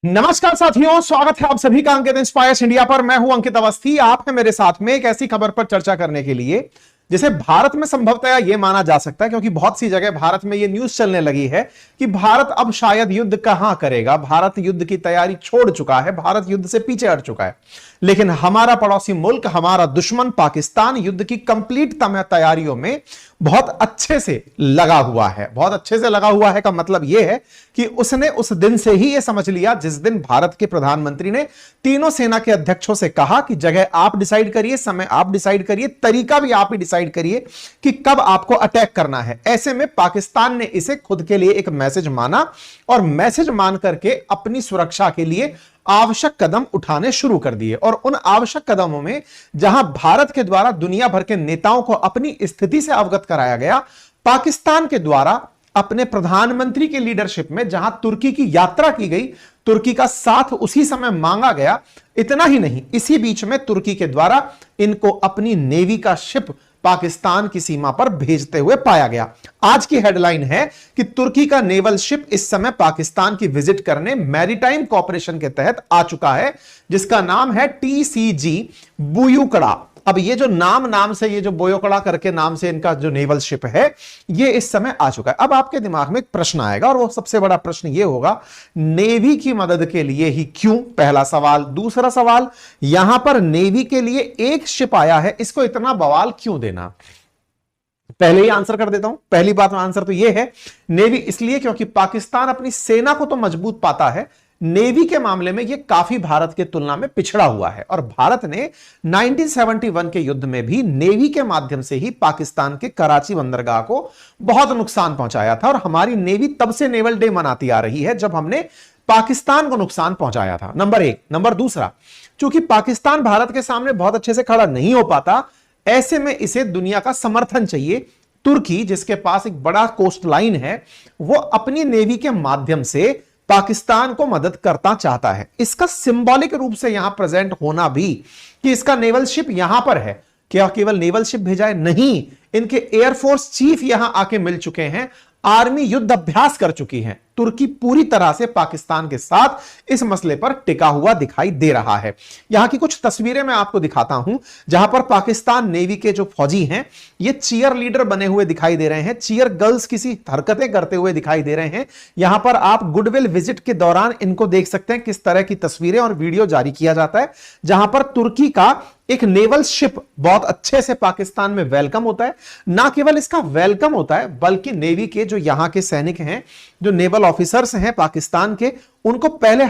नमस्कार साथियों, स्वागत है आप सभी का अंकित इंस्पायर्स इंडिया पर। मैं हूं अंकित अवस्थी। आप है मेरे साथ में एक ऐसी खबर पर चर्चा करने के लिए जिसे भारत में संभवतः यह माना जा सकता है, क्योंकि बहुत सी जगह भारत में यह न्यूज चलने लगी है कि भारत अब शायद युद्ध कहां करेगा, भारत युद्ध की तैयारी छोड़ चुका है, भारत युद्ध से पीछे हट चुका है। लेकिन हमारा पड़ोसी मुल्क, हमारा दुश्मन पाकिस्तान युद्ध की कंप्लीट तैयारियों में बहुत अच्छे से लगा हुआ है। बहुत अच्छे से लगा हुआ है का मतलब यह है कि उसने उस दिन से ही यह समझ लिया जिस दिन भारत के प्रधानमंत्री ने तीनों सेना के अध्यक्षों से कहा कि जगह आप डिसाइड करिए, समय आप डिसाइड करिए, तरीका भी आप ही डिसाइड करिए कि कब आपको अटैक करना है। ऐसे में पाकिस्तान ने इसे खुद के लिए एक मैसेज माना और मैसेज मान करके अपनी सुरक्षा के लिए आवश्यक कदम उठाने शुरू कर दिए। और उन आवश्यक कदमों में जहां भारत के द्वारा दुनिया भर के नेताओं को अपनी स्थिति से अवगत कराया गया, पाकिस्तान के द्वारा अपने प्रधानमंत्री की लीडरशिप में जहां तुर्की की यात्रा की गई, तुर्की का साथ उसी समय मांगा गया। इतना ही नहीं, इसी बीच में तुर्की के द्वारा इनको अपनी नेवी का शिप पाकिस्तान की सीमा पर भेजते हुए पाया गया। आज की हेडलाइन है कि तुर्की का नेवल शिप इस समय पाकिस्तान की विजिट करने मैरीटाइम कॉर्पोरेशन के तहत आ चुका है, जिसका नाम है टीसीजी बुयुकड़ा। अब ये जो नाम से, ये जो बोयोकड़ा करके नाम से इनका जो नेवल शिप है, ये इस समय आ चुका है। अब आपके दिमाग में एक प्रश्न आएगा और वो सबसे बड़ा प्रश्न ये होगा, नेवी की मदद के लिए ही क्यों? पहला सवाल। दूसरा सवाल, यहां पर नेवी के लिए एक शिप आया है, इसको इतना बवाल क्यों देना? पहले ही आंसर कर देता हूं। पहली बात में आंसर तो यह है, नेवी इसलिए क्योंकि पाकिस्तान अपनी सेना को तो मजबूत पाता है, नेवी के मामले में यह काफी भारत के तुलना में पिछड़ा हुआ है। और भारत ने 1971 के युद्ध में भी नेवी के माध्यम से ही पाकिस्तान के कराची बंदरगाह को बहुत नुकसान पहुंचाया था। और हमारी नेवी तब से नेवल डे मनाती आ रही है जब हमने पाकिस्तान को नुकसान पहुंचाया था। नंबर एक। नंबर दूसरा, चूंकि पाकिस्तान भारत के सामने बहुत अच्छे से खड़ा नहीं हो पाता, ऐसे में इसे दुनिया का समर्थन चाहिए। तुर्की, जिसके पास एक बड़ा कोस्ट लाइन है, वो अपनी नेवी के माध्यम से पाकिस्तान को मदद करता चाहता है। इसका सिंबॉलिक रूप से यहां प्रेजेंट होना भी कि इसका नेवल शिप यहां पर है, क्या केवल नेवल शिप भेजा है? नहीं, इनके एयरफोर्स चीफ यहां आके मिल चुके हैं, आर्मी युद्ध अभ्यास कर चुकी है। तुर्की पूरी तरह से पाकिस्तान के साथ इस मसले पर टिका हुआ दिखाई दे रहा है। यहां की कुछ तस्वीरें मैं आपको दिखाता हूं, जहां पर पाकिस्तान नेवी के जो फौजी हैं, ये चीयर लीडर बने हुए दिखाई दे रहे हैं, चीयर गर्ल्स किसी हरकतें करते हुए दिखाई दे रहे हैं। यहां पर आप गुडविल विजिट के दौरान इनको देख सकते हैं, किस तरह की तस्वीरें और वीडियो जारी किया जाता है, जहां पर तुर्की का एक नेवल शिप बहुत अच्छे से पाकिस्तान में वेलकम होता है। ना केवल इसका वेलकम होता है, बल्कि नेवी के जो यहां के सैनिक हैं, जो नेवल ऑफिसर्स हैं पाकिस्तान के, उनको पहले